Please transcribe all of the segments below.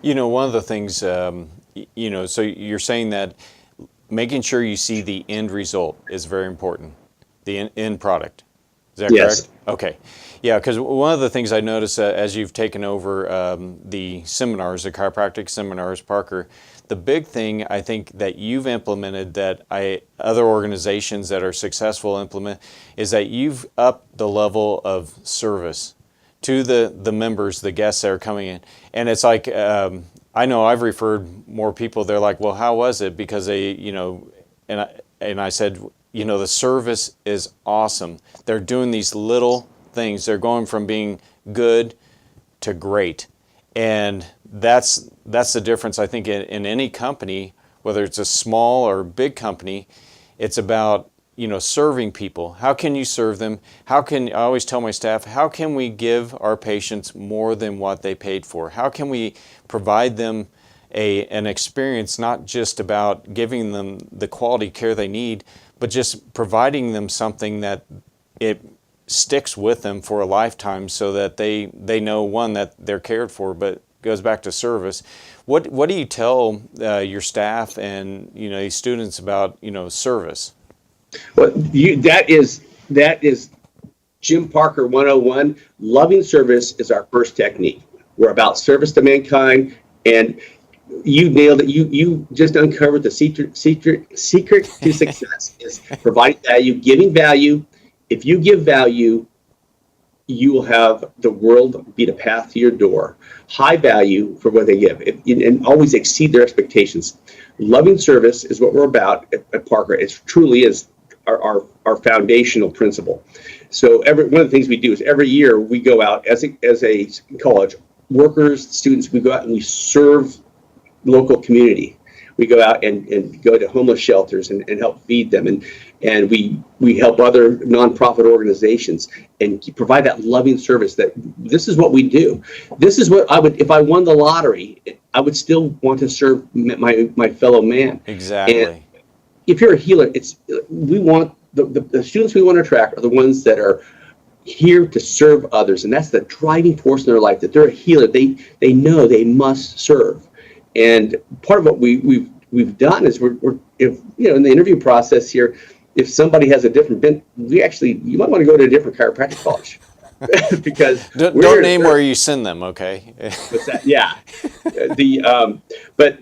One of the things, so you're saying that making sure you see the end result is very important, the end product. Is that Yes. correct? Okay. Yeah, because one of the things I noticed as you've taken over the seminars, the chiropractic seminars, Parker, the big thing I think that you've implemented that other organizations that are successful implement is that you've upped the level of service to the members, the guests that are coming in. And it's like, I know I've referred more people, they're like, well, how was it? Because and I said, the service is awesome. They're doing these little things. They're going from being good to great. And that's the difference, I think, in any company, whether it's a small or big company. It's about, serving people. How can you serve them? I always tell my staff, how can we give our patients more than what they paid for? How can we provide them an experience, not just about giving them the quality care they need, but just providing them something that it sticks with them for a lifetime, so that they know, one, that they're cared for, but goes back to service. What do you tell your staff and these students about service? Well, that is Jim Parker 101. Loving service is our first technique. We're about service to mankind, and you nailed it. You just uncovered the secret to success is providing value, giving value. If you give value, you will have the world beat a path to your door. High value for what they give, and always exceed their expectations. Loving service is what we're about at Parker. It truly is our foundational principle. So one of the things we do is every year we go out as a college, workers, students, we go out and we serve local community. We go out and go to homeless shelters and help feed them, and we help other nonprofit organizations and provide that loving service. That this is what we do. This is what I would, if I won the lottery, I would still want to serve my fellow man. Exactly. And if you're a healer, we want the students we want to attract are the ones that are here to serve others, and that's the driving force in their life. That they're a healer. They know they must serve. And part of what we've done is we're if in the interview process here, if somebody has a different bent, you might want to go to a different chiropractic college because don't name where you send them, okay? What's that? Yeah. But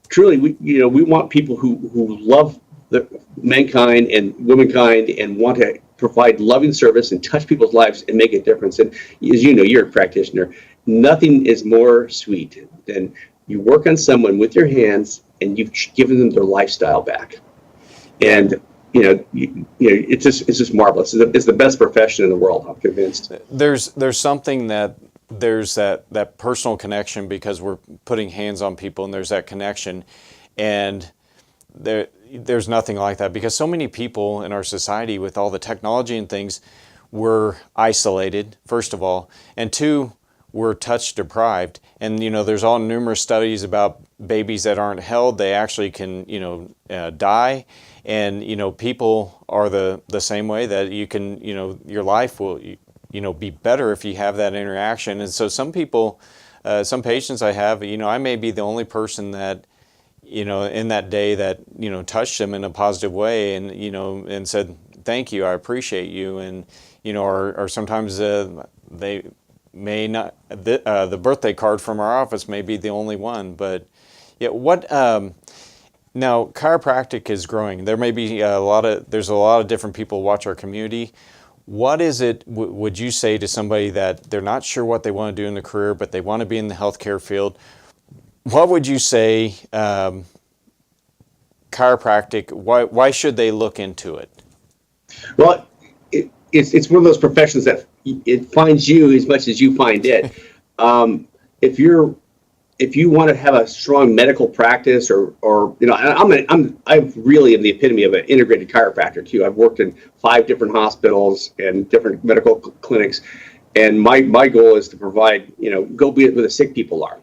truly, we want people who love the mankind and womankind and want to provide loving service and touch people's lives and make a difference. And as you know, you're a practitioner. Nothing is more sweet than you work on someone with your hands and you've given them their lifestyle back. And it's just marvelous. It's the best profession in the world, I'm convinced. There's something there's that personal connection, because we're putting hands on people and there's that connection, and there's nothing like that, because so many people in our society, with all the technology and things, we're isolated, first of all, and two, we're touch deprived. And there's all numerous studies about babies that aren't held, they actually can die. And people are the same way, that you can your life will be better if you have that interaction. And so some people, some patients I have, I may be the only person that in that day that touched them in a positive way, and and said thank you, I appreciate you. And or sometimes they may not, the birthday card from our office may be the only one. But yeah, now chiropractic is growing. There may be there's a lot of different people who watch our community. What is it, would you say to somebody that they're not sure what they want to do in their career, but they want to be in the healthcare field? What would you say, chiropractic, why should they look into it? Well, it's one of those professions that it finds you as much as you find it. If you want to have a strong medical practice, or I really am the epitome of an integrated chiropractor too. I've worked in 5 different hospitals and different medical clinics, and my goal is to provide, go be it where the sick people are.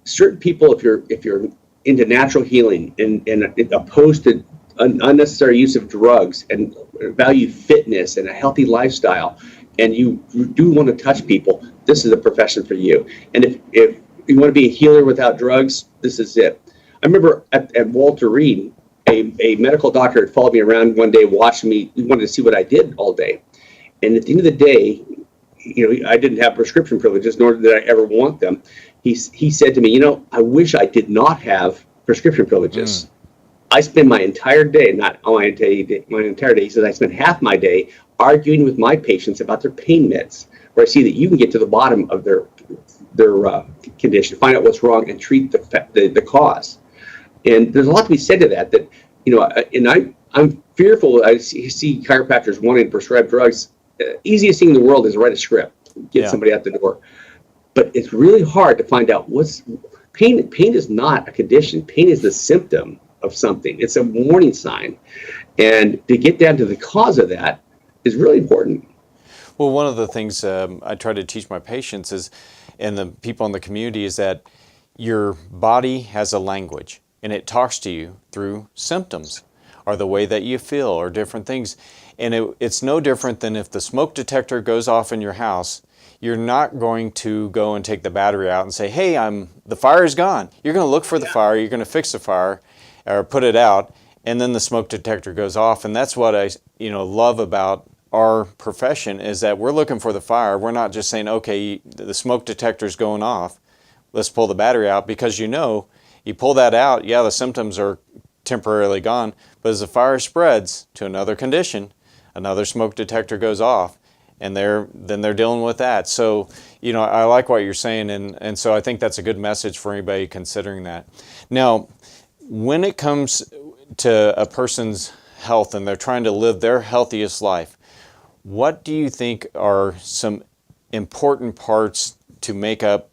Certain people, if you're into natural healing and opposed to unnecessary use of drugs and value fitness and a healthy lifestyle, and you do want to touch people, this is a profession for you. And if you want to be a healer without drugs, this is it. I remember at Walter Reed, a medical doctor had followed me around one day, watching me. He wanted to see what I did all day. And at the end of the day, I didn't have prescription privileges, nor did I ever want them. He said to me, I wish I did not have prescription privileges. I spend my entire day, not my entire day, he says I spend half my day arguing with my patients about their pain meds, where I see that you can get to the bottom of their condition, find out what's wrong, and treat the cause. And there's a lot to be said to that. And I'm fearful. I see chiropractors wanting to prescribe drugs. Easiest thing in the world is write a script, get somebody out the door. But it's really hard to find out what's pain. Pain is not a condition. Pain is the symptom of something. It's a warning sign. And to get down to the cause of that is really important. Well, one of the things I try to teach my patients is, and the people in the community, is that your body has a language, and it talks to you through symptoms, or the way that you feel, or different things. And it's no different than if the smoke detector goes off in your house. You're not going to go and take the battery out and say, hey, the fire is gone. You're going to look for the fire, you're going to fix the fire, or put it out, and then the smoke detector goes off. And that's what I love about our profession, is that we're looking for the fire. We're not just saying, okay, the smoke detector's going off, let's pull the battery out, because you pull that out, the symptoms are temporarily gone, but as the fire spreads to another condition, another smoke detector goes off, and then they're dealing with that. So, I like what you're saying, and so I think that's a good message for anybody considering that. Now, when it comes to a person's health and they're trying to live their healthiest life, what do you think are some important parts to make up,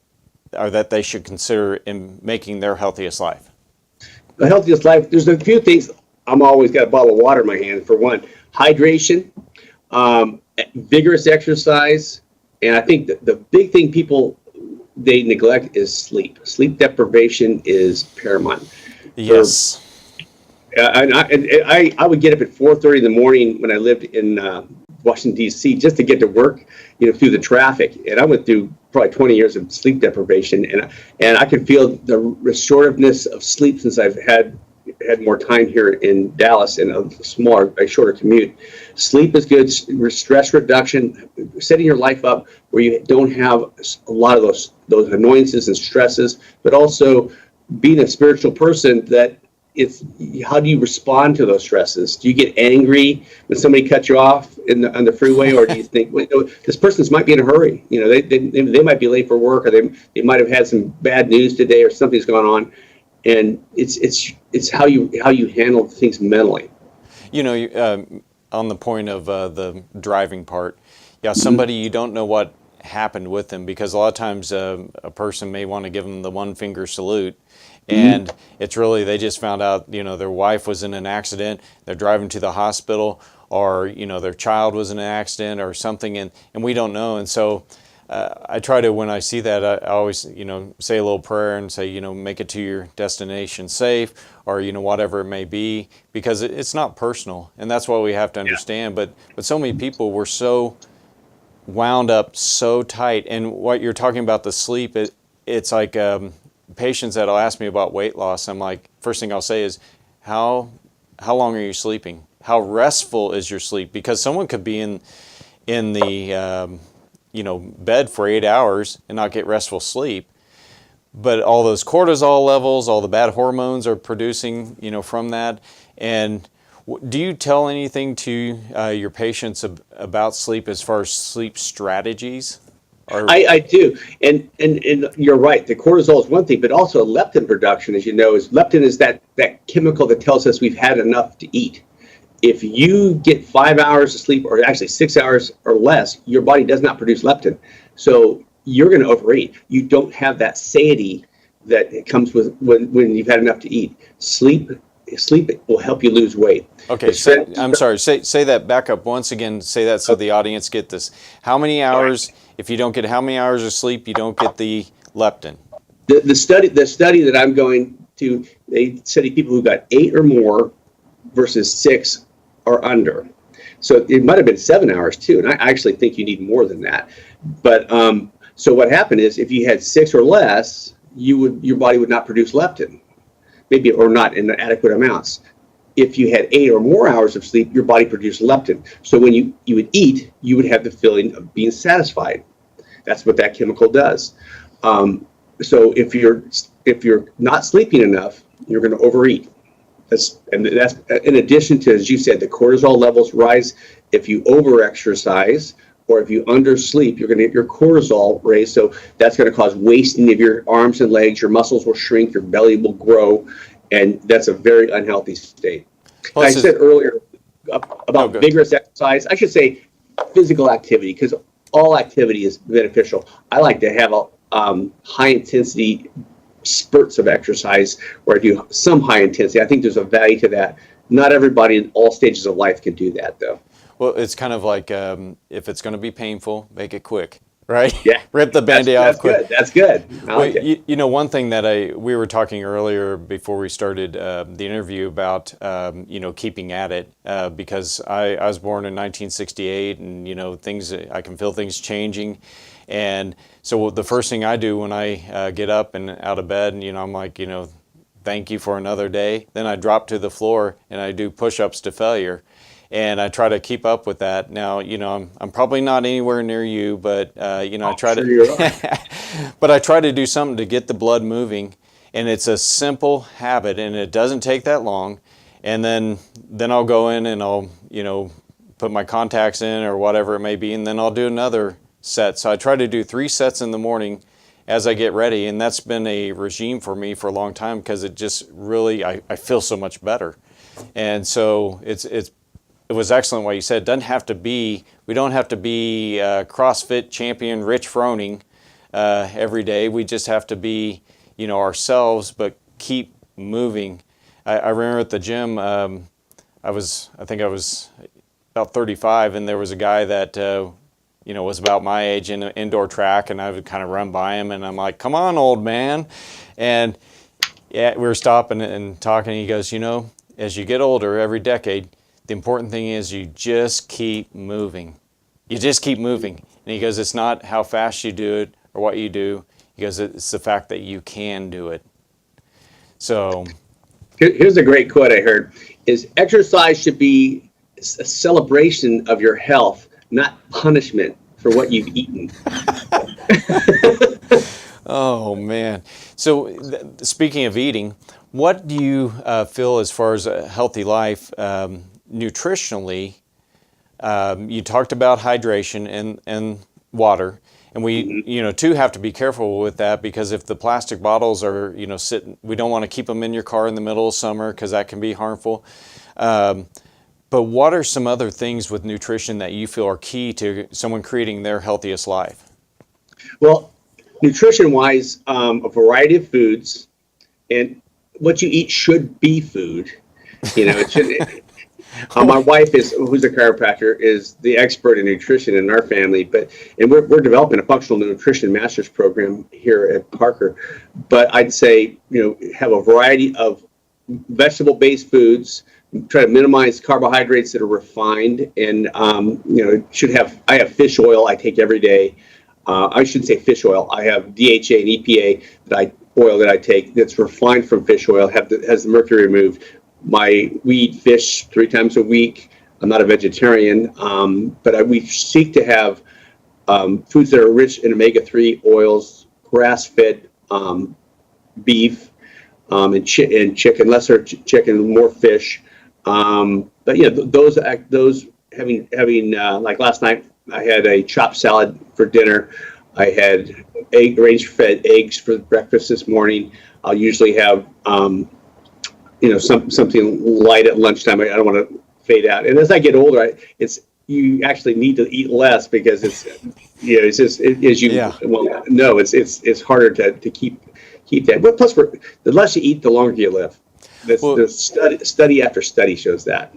or that they should consider in making their healthiest life? The healthiest life, there's a few things. I'm always got a bottle of water in my hand. For one, hydration, vigorous exercise, and I think the big thing they neglect is sleep. Sleep deprivation is paramount. Yes. I would get up at 4:30 in the morning when I lived in Washington, D.C., just to get to work, through the traffic. And I went through probably 20 years of sleep deprivation, and I can feel the restorativeness of sleep since I've had more time here in Dallas and a shorter commute. Sleep is good. Stress reduction, setting your life up where you don't have a lot of those annoyances and stresses, but also being a spiritual person, that it's how do you respond to those stresses? Do you get angry when somebody cuts you off on the freeway, or do you think, this person might be in a hurry? They might be late for work, or they might have had some bad news today, or something's going on, and it's how you handle things mentally. On the point of the driving part, somebody you don't know what happened with them, because a lot of times a person may want to give them the one finger salute. And it's really, they just found out, their wife was in an accident, they're driving to the hospital, or, their child was in an accident or something, and we don't know. And so I try to, when I see that, I always, say a little prayer and say, make it to your destination safe, or, whatever it may be, because it's not personal. And that's what we have to understand. But so many people were so wound up so tight. And what you're talking about, the sleep, it's like, patients that'll ask me about weight loss, I'm like, first thing I'll say is, how long are you sleeping? How restful is your sleep? Because someone could be in the bed for 8 hours and not get restful sleep, but all those cortisol levels, all the bad hormones are producing, from that. And do you tell anything to your patients about sleep as far as sleep strategies? I do, and you're right. The cortisol is one thing, but also leptin production, as you know, leptin is that chemical that tells us we've had enough to eat. If you get 5 hours of sleep, or actually 6 hours or less, your body does not produce leptin, so you're going to overeat. You don't have that satiety that comes with when you've had enough to eat. Sleep will help you lose weight. Okay, I'm sorry. Say that back up once again. Say that so the audience get this. How many hours? If you don't get how many hours of sleep, you don't get the leptin. The study that I'm going to, they study people who got 8 or more versus 6 or under. So it might have been 7 hours too, and I actually think you need more than that. But so what happened is, if you had 6 or less, your body would not produce leptin, maybe, or not in adequate amounts. If you had 8 or more hours of sleep, your body produced leptin. So when you would eat, you would have the feeling of being satisfied. That's what that chemical does. So if you're not sleeping enough, you're going to overeat. That's in addition to, as you said, the cortisol levels rise. If you overexercise or if you undersleep, you're going to get your cortisol raised. So that's going to cause wasting of your arms and legs. Your muscles will shrink. Your belly will grow. And that's a very unhealthy state. I said earlier about vigorous exercise. I should say physical activity, because all activity is beneficial. I like to have a high intensity spurts of exercise where I do some high intensity. I think there's a value to that. Not everybody in all stages of life can do that, though. Well, it's kind of like if it's going to be painful, make it quick. Right? Yeah. Rip the Band-Aid off quick. That's good. I like it. You know, one thing that we were talking earlier before we started the interview about, keeping at it, because I was born in 1968 and, I can feel things changing. And so the first thing I do when I get up and out of bed, and, I'm like, thank you for another day. Then I drop to the floor and I do push-ups to failure. And I try to keep up with that. Now, I'm probably not anywhere near you, but I try but I try to do something to get the blood moving, and it's a simple habit, and it doesn't take that long. And then I'll go in and I'll put my contacts in or whatever it may be, and then I'll do another set. So I try to do 3 sets in the morning as I get ready, and that's been a regime for me for a long time because it just really I feel so much better. And so it was excellent what you said. We don't have to be CrossFit champion Rich Froning every day. We just have to be, ourselves, but keep moving. I remember at the gym, I think I was about 35, and there was a guy that, was about my age in an indoor track, and I would kind of run by him, and I'm like, come on, old man. And yeah, we were stopping and talking, and he goes, as you get older, every decade, the important thing is you just keep moving. You just keep moving. And he goes, it's not how fast you do it or what you do. He goes, it's the fact that you can do it. So here's a great quote I heard, is exercise should be a celebration of your health, not punishment for what you've eaten. Oh, man. So speaking of eating, what do you feel as far as a healthy life nutritionally? You talked about hydration and water, and we too have to be careful with that, because if the plastic bottles are sitting, we don't want to keep them in your car in the middle of summer because that can be harmful. But what are some other things with nutrition that you feel are key to someone creating their healthiest life? Well, nutrition-wise, a variety of foods, and what you eat should be food. It should. My wife who's a chiropractor, is the expert in nutrition in our family, and we're developing a functional nutrition master's program here at Parker. But I'd say, have a variety of vegetable-based foods, try to minimize carbohydrates that are refined, and I have fish oil I take every day. I shouldn't say fish oil. I have DHA and EPA oil that I take that's refined from fish oil, has the mercury removed. We eat fish 3 times a week. I'm not a vegetarian, but we seek to have foods that are rich in omega-3 oils, grass-fed beef, and chicken, lesser chicken, more fish. But yeah, those having like last night, I had a chopped salad for dinner. I had range-fed eggs for breakfast this morning. I'll usually have something light at lunchtime. I don't want to fade out. And as I get older, you actually need to eat less, because it's harder to keep that. But plus, the less you eat, the longer you live. The study after study shows that.